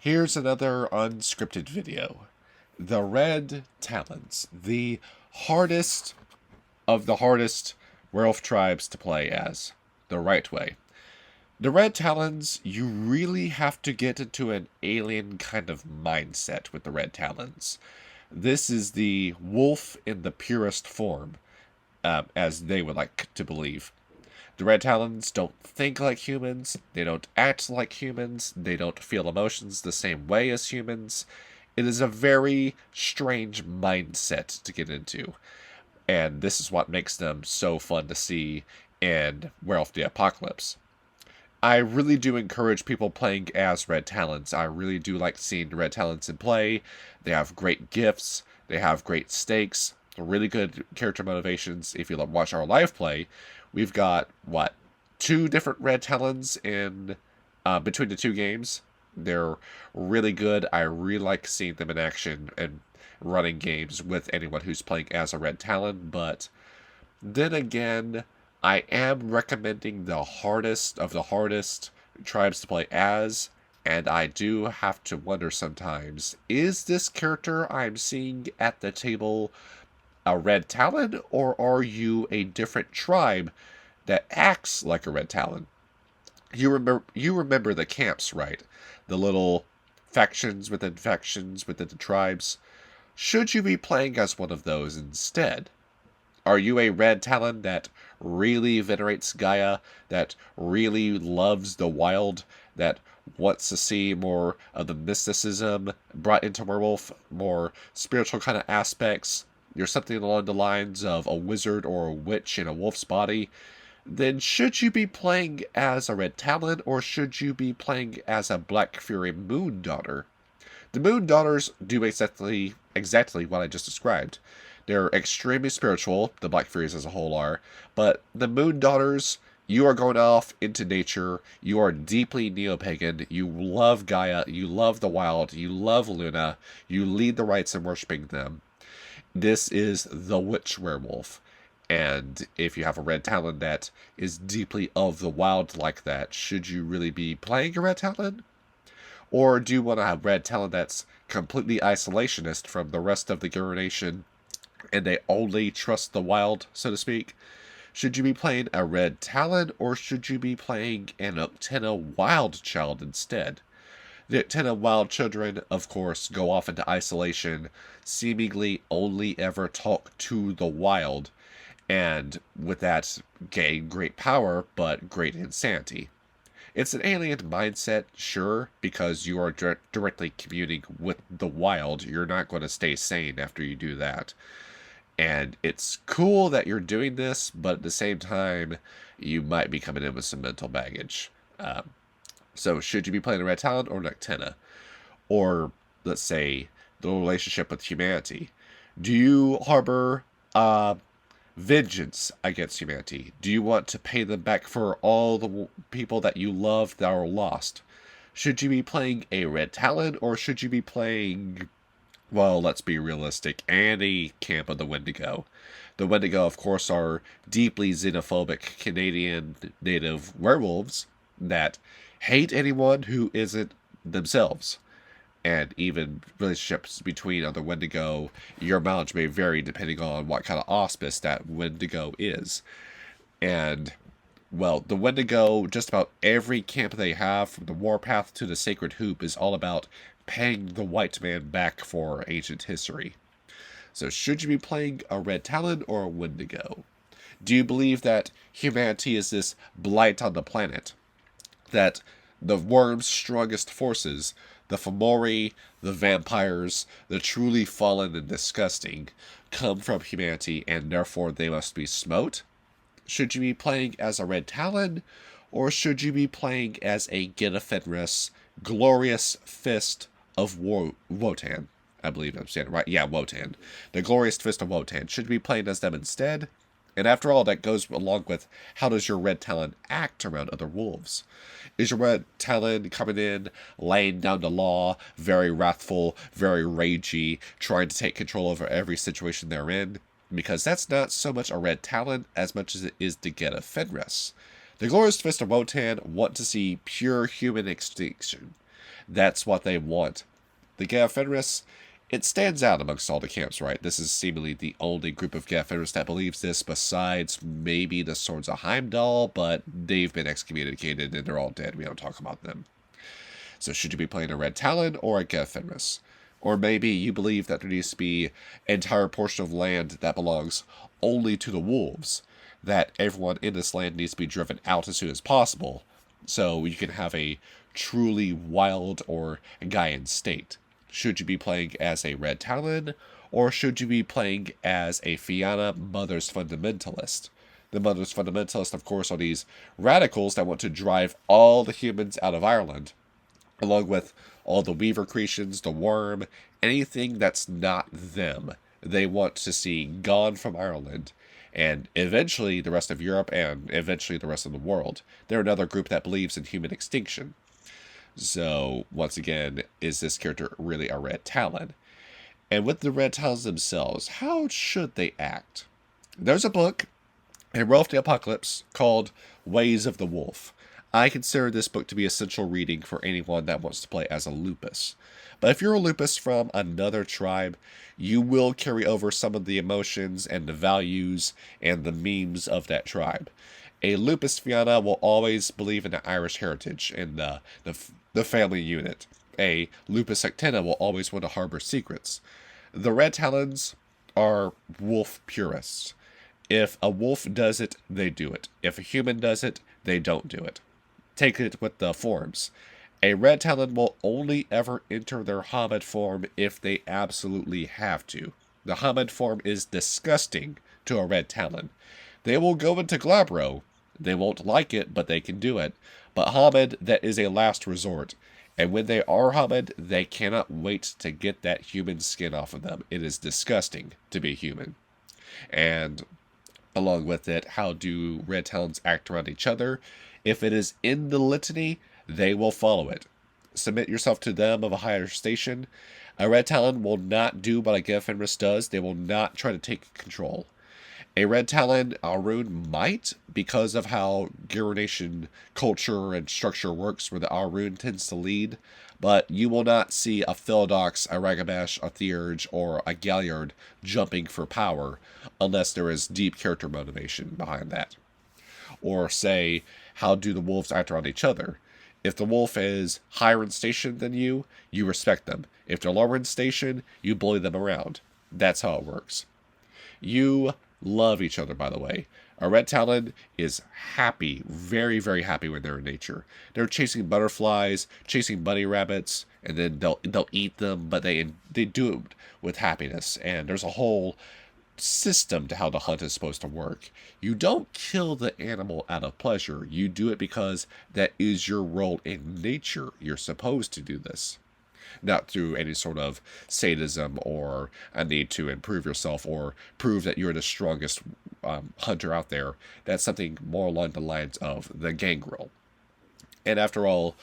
Here's another unscripted video. The Red Talons, the hardest of the hardest werewolf tribes to play as, the right way. The Red Talons, you really have to get into an alien kind of mindset with the Red Talons. This is the wolf in the purest form, as they would like to believe. The Red Talons don't think like humans, they don't act like humans, they don't feel emotions the same way as humans. It is a very strange mindset to get into, and this is what makes them so fun to see in Werewolf the Apocalypse. I really do encourage people playing as Red Talons. I really do like seeing the Red Talons in play. They have great gifts, they have great stakes, really good character motivations. If you watch our live play, we've got, two different Red Talons in between the two games. They're really good. I really like seeing them in action and running games with anyone who's playing as a Red Talon, but then again, I am recommending the hardest of the hardest tribes to play as, and I do have to wonder sometimes, is this character I'm seeing at the table a Red Talon, or are you a different tribe that acts like a Red Talon? You remember the camps, right? The little factions within the tribes. Should you be playing as one of those instead? Are you a Red Talon that really venerates Gaia, that really loves the wild, that wants to see more of the mysticism brought into Werewolf, more spiritual kind of aspects? You're something along the lines of a wizard or a witch in a wolf's body. Then should you be playing as a Red Talon, or should you be playing as a Black Fury Moon Daughter? The Moon Daughters do exactly what I just described. They're extremely spiritual, the Black Furies as a whole are, but the Moon Daughters, you are going off into nature, you are deeply neo-pagan, you love Gaia, you love the wild, you love Luna, you lead the rites in worshipping them. This is the Witch Werewolf, and if you have a Red Talon that is deeply of the wild like that, should you really be playing a Red Talon? Or do you want to have Red Talon that's completely isolationist from the rest of the Guru Nation, and they only trust the wild, so to speak? Should you be playing a Red Talon, or should you be playing an Uktena Wild Child instead? The Uktena Wild Children, of course, go off into isolation, seemingly only ever talk to the wild, and with that gain great power, but great insanity. It's an alien mindset, sure, because you are directly communing with the wild. You're not going to stay sane after you do that. And it's cool that you're doing this, but at the same time, you might be coming in with some mental baggage. So should you be playing a Red Talon or Noctena? Or, let's say, the relationship with humanity. Do you harbor vengeance against humanity? Do you want to pay them back for all the people that you love that are lost? Should you be playing a Red Talon, or should you be playing, well, let's be realistic, any camp of the Wendigo? The Wendigo, of course, are deeply xenophobic Canadian native werewolves that hate anyone who isn't themselves. And even relationships between other Wendigo, your mileage may vary depending on what kind of auspice that Wendigo is. And, well, the Wendigo, just about every camp they have, from the Warpath to the Sacred Hoop, is all about paying the white man back for ancient history. So should you be playing a Red Talon or a Wendigo? Do you believe that humanity is this blight on the planet? That the worm's strongest forces, the Fomori, the vampires, the truly fallen and disgusting, come from humanity, and therefore they must be smote? Should you be playing as a Red Talon, or should you be playing as a Genefenris, glorious fist of Wotan? I believe I'm saying it right. Yeah, Wotan. The glorious fist of Wotan. Should you be playing as them instead? And after all, that goes along with, how does your Red Talon act around other wolves? Is your Red Talon coming in, laying down the law, very wrathful, very ragey, trying to take control over every situation they're in? Because that's not so much a Red Talon as much as it is to get a Fenris. The glorious fist of Wotan want to see pure human extinction. That's what they want. The Gaffenris, it stands out amongst all the camps, right? This is seemingly the only group of Gaffenris that believes this, besides maybe the Swords of Heimdall, but they've been excommunicated and they're all dead. We don't talk about them. So should you be playing a Red Talon or a Gaffenris? Or maybe you believe that there needs to be an entire portion of land that belongs only to the wolves, that everyone in this land needs to be driven out as soon as possible, so you can have a truly wild or Gaian state. Should you be playing as a Red Talon, or should you be playing as a Fianna Mother's Fundamentalist? The Mother's Fundamentalists, of course, are these radicals that want to drive all the humans out of Ireland, along with all the Weaver creations, the worm, anything that's not them. They want to see gone from Ireland, and eventually the rest of Europe, and eventually the rest of the world. They're another group that believes in human extinction. So, once again, is this character really a Red Talon? And with the Red Talons themselves, how should they act? There's a book, a Werewolf the Apocalypse, called Ways of the Wolf. I consider this book to be essential reading for anyone that wants to play as a lupus. But if you're a lupus from another tribe, you will carry over some of the emotions and the values and the memes of that tribe. A lupus Fianna will always believe in the Irish heritage and the family unit. A lupus Sectina will always want to harbor secrets. The Red Talons are wolf purists. If a wolf does it, they do it. If a human does it, they don't do it. Take it with the forms. A Red Talon will only ever enter their Homid form if they absolutely have to. The Homid form is disgusting to a Red Talon. They will go into Glabro. They won't like it, but they can do it. But Homid, that is a last resort. And when they are Homid, they cannot wait to get that human skin off of them. It is disgusting to be human. And along with it, how do Red Talons act around each other? If it is in the litany, they will follow it. Submit yourself to them of a higher station. A Red Talon will not do what a Gaffenris does. They will not try to take control. A Red Talon Arun might, because of how Gurination culture and structure works, where the Arun tends to lead, but you will not see a Philodox, a Ragabash, a Theurge, or a Galliard jumping for power, unless there is deep character motivation behind that. Or say, how do the wolves act around each other? If the wolf is higher in station than you, you respect them. If they're lower in station, you bully them around. That's how it works. You love each other, by the way. A Red Talon is happy, very, very happy when they're in nature. They're chasing butterflies, chasing bunny rabbits, and then they'll eat them, but they do it with happiness. And there's a whole system to how the hunt is supposed to work. You don't kill the animal out of pleasure. You do it because that is your role in nature. You're supposed to do this. Not through any sort of sadism or a need to improve yourself or prove that you're the strongest hunter out there. That's something more along the lines of the gangrel. And after all,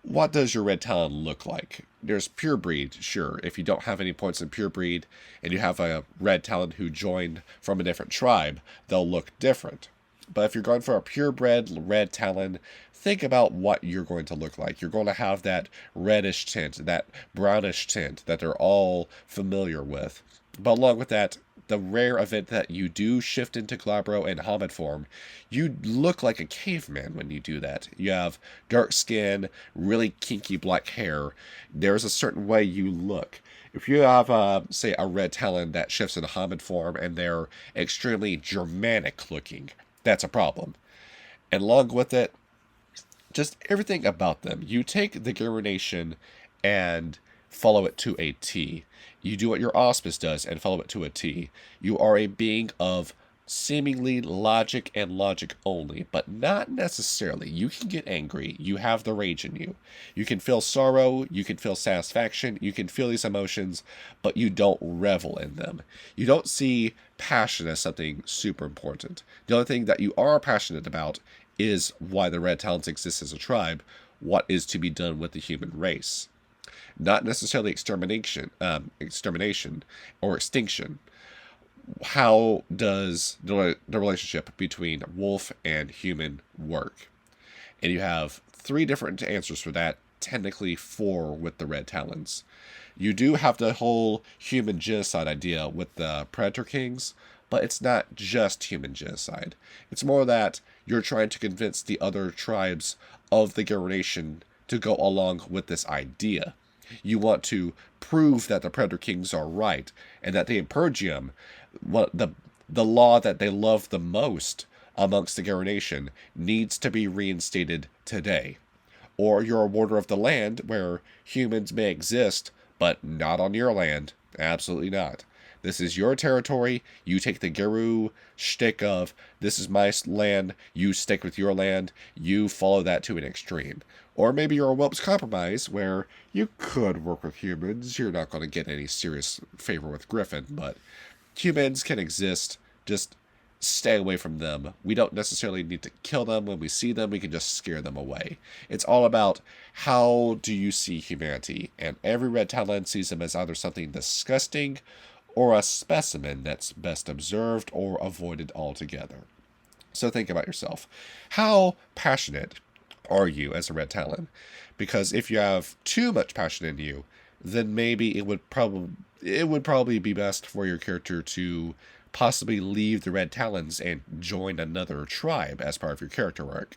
what does your Red Talon look like? There's pure breed, sure. If you don't have any points in pure breed and you have a Red Talon who joined from a different tribe, they'll look different. But if you're going for a purebred Red Talon, think about what you're going to look like. You're going to have that reddish tint, that brownish tint that they're all familiar with. But along with that, the rare event that you do shift into Glabro and Homid form, you look like a caveman when you do that. You have dark skin, really kinky black hair. There's a certain way you look. If you have, say, a Red Talon that shifts into Homid form and they're extremely Germanic looking, that's a problem. And along with it, just everything about them. You take the Gurination and follow it to a T. You do what your Auspice does and follow it to a T. You are a being of seemingly logic and logic only, but not necessarily. You can get angry. You have the rage in you. You can feel sorrow. You can feel satisfaction. You can feel these emotions, but you don't revel in them. You don't see passion as something super important. The only thing that you are passionate about is why the Red Talons exist as a tribe, what is to be done with the human race. Not necessarily extermination or extinction. How does the relationship between wolf and human work? And you have three different answers for that. technically for with the Red Talons. You do have the whole human genocide idea with the Predator Kings, but it's not just human genocide. It's more that you're trying to convince the other tribes of the Garen Nation to go along with this idea. You want to prove that the Predator Kings are right, and that the Imperium, the law that they love the most amongst the Garen Nation, needs to be reinstated today. Or you're a warder of the land where humans may exist, but not on your land. Absolutely not. This is your territory. You take the Guru shtick of, this is my land, you stick with your land, you follow that to an extreme. Or maybe you're a Whelp's Compromise, where you could work with humans. You're not going to get any serious favor with Griffin, but humans can exist. Just stay away from them. We don't necessarily need to kill them. When we see them, we can just scare them away. It's all about how do you see humanity, and every Red Talon sees them as either something disgusting or a specimen that's best observed or avoided altogether. So think about yourself. How passionate are you as a Red Talon? Because if you have too much passion in you, then maybe it would probably be best for your character to possibly leave the Red Talons and join another tribe as part of your character arc.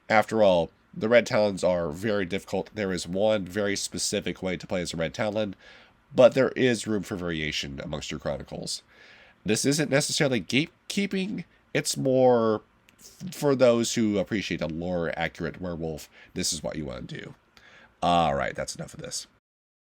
After all, the Red Talons are very difficult. There is one very specific way to play as a Red Talon, but there is room for variation amongst your chronicles. This isn't necessarily gatekeeping, it's more for those who appreciate a lore-accurate werewolf. This is what you want to do. Alright, that's enough of this.